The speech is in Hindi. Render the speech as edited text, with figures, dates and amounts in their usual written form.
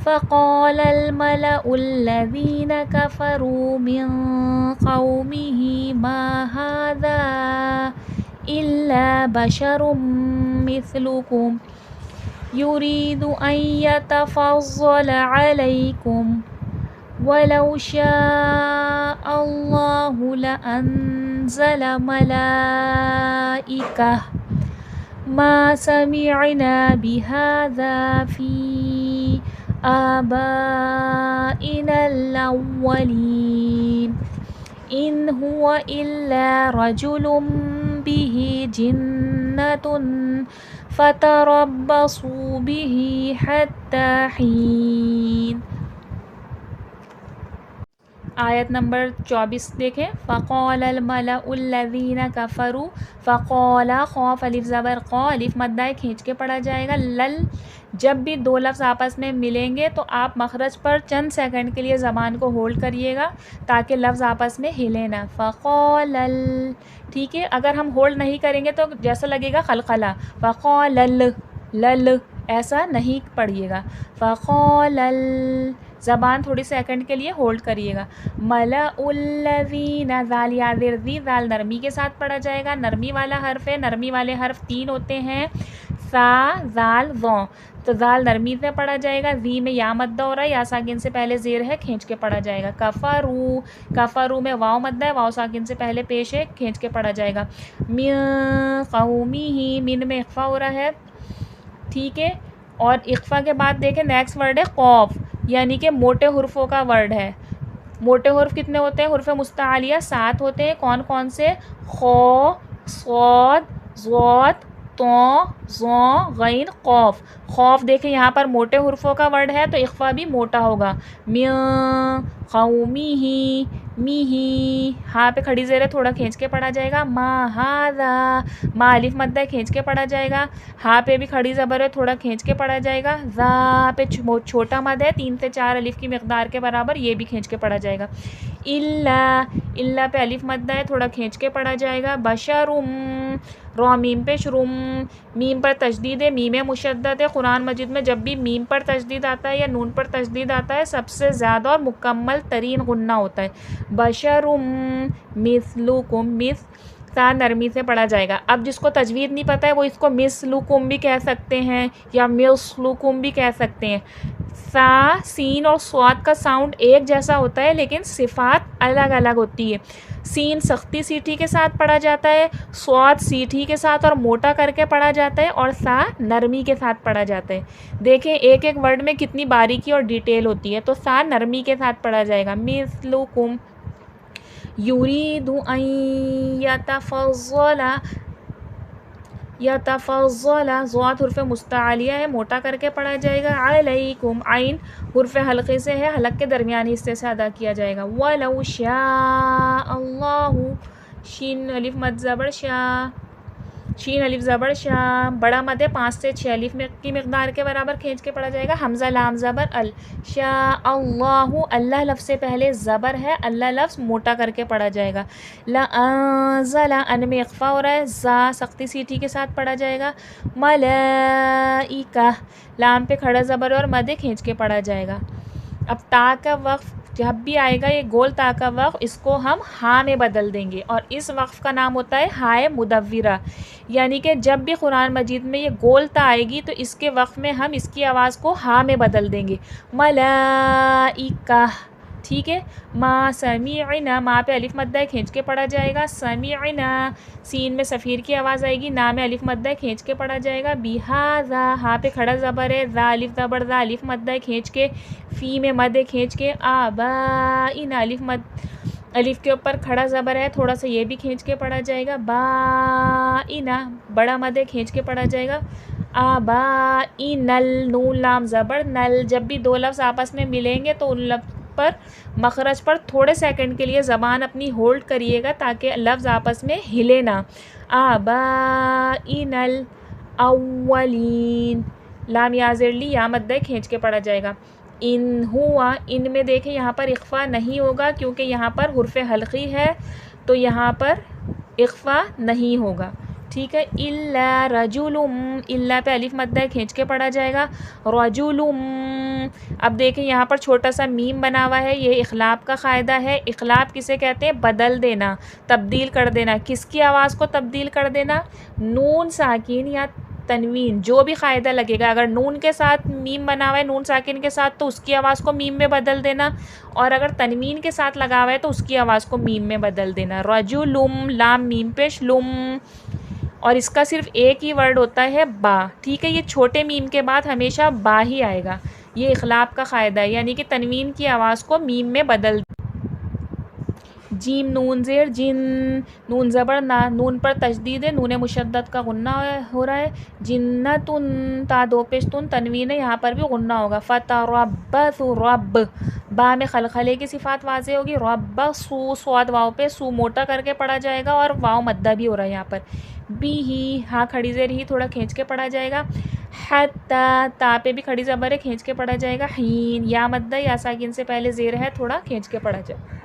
फ़क़ालल मलउल्लज़ीन कफ़रू मिन क़ौमिही मा हाज़ा इल्ला बशरुम मिस्लुकुम युरीदु अन यतफ़ज़्ज़ल अलैकुम वलौ शाअल्लाहु लअन्ज़ल मलाइकह मा समिअना बिहाज़ा फ़ी आबाइनल अव्वलीन इन हुवा इल्ला रजुलुम बिही जिन्नतुन फ़तरब्बसू बिही हत्ता हीन। आयत नंबर 24 देखें। फ़क़ालल मलउल्लज़ीन कफ़रू, फ़क़ाला ख़ौफ़ अलिफ ज़बर क़ौ, अलिफ मद्दा खींच के पढ़ा जाएगा। लल, जब भी दो लफ्ज़ आपस में मिलेंगे तो आप मखरज पर चंद सेकंड के लिए ज़बान को होल्ड करिएगा ताकि लफ्ज़ आपस में हिले ना। फ़क़ालल, ठीक है। अगर हम होल्ड नहीं करेंगे तो जैसा लगेगा क़लक़ला। फ़क़ालल, लल ऐसा नहीं पढ़िएगा। फ़क़ालल, ज़बान थोड़ी सेकंड के लिए होल्ड करिएगा। मलउल्लज़ीना, ज़ाल या ज़ेर ज़ी, ज़ाल नरमी के साथ पढ़ा जाएगा। नरमी वाला हर्फ है। नरमी वाले हर्फ 3 होते हैं, सा, ज़ाल, ज़ौ। तो ज़ाल नरमी से पढ़ा जाएगा। ज़ी में या मद्दा हो रहा है, या साकिन से पहले ज़ेर है, खींच के पढ़ा जाएगा। कफ़रू, कफ़रू में वाव मद्दा है, वाव साकिन से पहले पेश है, खींच के पढ़ा जाएगा। मिन क़ौमिही, मिन में इख्फ़ा हो रहा है, ठीक है। और इख्फ़ा के बाद देखें नेक्स्ट वर्ड है क़ौफ़, यानी कि मोटे हुर्फ़ों का वर्ड है। मोटे हुर्फ़ कितने होते हैं? हुर्फ़ मुस्तालिया 7 होते हैं। कौन कौन से? ख़ौ, सौद, ज़ौत, तौ, ज़ौ, गैन, क़ौफ़। ख़ौफ़ देखें यहाँ पर मोटे हुर्फ़ों का वर्ड है तो इख्फ़ा भी मोटा होगा। मिन क़ौमिही, मीही, हाँ पे खड़ी ज़ेर है, थोड़ा खींच के पढ़ा जाएगा। मा हाज़ा, मा अलिफ मद्दा खींच के पढ़ा जाएगा। हाँ पे भी खड़ी ज़बर है, थोड़ा खींच के पढ़ा जाएगा। ज़ा पे छोटा मद है, 3 से 4 अलिफ की मिक़दार के बराबर, ये भी खींच के पढ़ा जाएगा। इल्ला, इल्ला पे अलिफ मद्दा है, थोड़ा खींच के पढ़ा जाएगा। बशरुम, रॉ मीम पे शुरुम, मीम पर तशदीद है, मीम मुशद्दद है। कुरान मजीद में जब भी मीम पर तशदीद आता है या नून पर तशदीद आता है सबसे ज़्यादा और मुकम्मल तरीन गुन्ना होता है। बशरुम मिस्लुकुम, मिस सा नरमी से पढ़ा जाएगा। अब जिसको तजवीद नहीं पता है वो इसको मिस्लुकुम भी कह सकते हैं या मिस्लुकुम भी कह सकते हैं। सा, सीन और स्वाद का साउंड एक जैसा होता है लेकिन सिफ़ात अलग अलग होती है। सीन सख्ती सीठी के साथ पढ़ा जाता है, स्वाद सीठी के साथ और मोटा करके पढ़ा जाता है, और सा नरमी के साथ पढ़ा जाता है। देखें एक एक वर्ड में कितनी बारीकी और डिटेल होती है। तो सा नरमी के साथ पढ़ा जाएगा। मिस्लुकुम, युरीदु अन यतफ़ज़्ज़ला, यतफ़ज़्ज़ला, ज़ौत हुर्फ़ मुस्तालिया है, मोटा करके पढ़ा जाएगा। अलैकुम, आइन हुर्फ़ हल्क़े से है, हलक़ के दरमियानी हिस्से से अदा किया जाएगा। वलौ शाअल्लाहु, शीन अलिफ मद ज़बर शा, शीन अलिफ ज़बर शा, बड़ा मद है, 5 से 6 अलिफ की मिक़दार के बराबर खींच के पढ़ा जाएगा। हमज़ा लाम ज़बर अल, शाअल्लाहु, अल्लाह लफ्ज़ से पहले ज़बर है, अल्लाह लफ्ज़ मोटा करके पढ़ा जाएगा। लअंज़ला, अन में इख्फ़ा हो रहा है, ज़ा सख्ती सीठी के साथ पढ़ा जाएगा। मलाइका, लाम पे खड़ा ज़बर और मद खींच के पढ़ा जाएगा। अब ता का वक़्फ़ जब भी आएगा ये गोल ता का वक़्फ़, इसको हम हाँ में बदल देंगे और इस वक़्फ़ का नाम होता है हाए मुदव्विरा। यानी कि जब भी कुरान मजीद में ये गोल ता आएगी तो इसके वक़्फ़ में हम इसकी आवाज़ को हाँ में बदल देंगे। मलाइका, ठीक है। मा समीअना, मा पे अलिफ मद्दा खींच के पढ़ा जाएगा। समीअना, सीन में सफ़ीर की आवाज़ आएगी, ना में अलिफ मद्दा खींच के पढ़ा जाएगा। बिहाज़ा, हाँ पे खड़ा ज़बर है, ज़ा अलिफ ज़बर ज़ा अलिफ मद्दा खींच के, फ़ी में मद खींच के। आबाइना, अलिफ मद, अलिफ के ऊपर खड़ा ज़बर है, थोड़ा सा ये भी खींच के पढ़ा जाएगा। बाइना, बड़ा मद खींच के पढ़ा जाएगा। आबाइनल, नून लाम ज़बर नल, जब भी दो लफ्ज़ आपस में मिलेंगे तो उन लफ्ज़ पर मखरज पर थोड़े सेकंड के लिए ज़बान अपनी होल्ड करिएगा ताकि लफ्ज़ आपस में हिले ना। आबाइनल अव्वलीन, लाम याज़िरली या मद्दा खींच के पढ़ा जाएगा। इन हुआ, इन में देखें यहाँ पर इख्फ़ा नहीं होगा क्योंकि यहाँ पर हुर्फ़ हल्क़ी है तो यहाँ पर इख्फ़ा नहीं होगा। ठीक है। इल्ला रजुलुम, इल्ला पे अलिफ मद्दा है, खींच के पढ़ा जाएगा। रजुलुम, अब देखें यहाँ पर छोटा सा मीम बना हुआ है, ये इखलाब का क़ायदा है। इखलाब किसे कहते हैं? बदल देना, तब्दील कर देना। किसकी आवाज़ को तब्दील कर देना? नून साकिन या तनवीन, जो भी क़ायदा लगेगा। अगर नून के साथ मीम बना हुआ है, नून साकिन के साथ, तो उसकी आवाज़ को मीम में बदल देना, और अगर तनवीन के साथ लगा हुआ है तो उसकी आवाज़ को मीम में बदल देना। रजुलुम, लाम मीम पेश लुम, और इसका सिर्फ एक ही वर्ड होता है बा। ठीक है, ये छोटे मीम के बाद हमेशा बा ही आएगा। ये इखलाब का क़ायदा है, यानी कि तनवीन की आवाज़ को मीम में बदल। जीम नून ज़ेर जिन, नून ज़बर ना, नून पर तशदीद है, नून मुशद्दद का गुन्ना हो रहा है। जिन्नतुन, ता दो पेश तुन, तनवीन है, यहाँ पर भी गुन्ना होगा। फ़तरब्बसु, रब, बा में खलखले की सिफ़ात वाज़े होगी। रब्बसु, स्वाद वाव पे सू मोटा करके पढ़ा जाएगा, और वाव मद्दा भी हो रहा है यहाँ पर। बी ही, हाँ खड़ी ज़ेर ही, थोड़ा खींच के पढ़ा जाएगा। हत्ता, ता पे भी खड़ी ज़बर है, खींच के पढ़ा जाएगा। हीन, या मद्दा या साकिन से पहले ज़ेर है, थोड़ा खींच के पढ़ा जाएगा।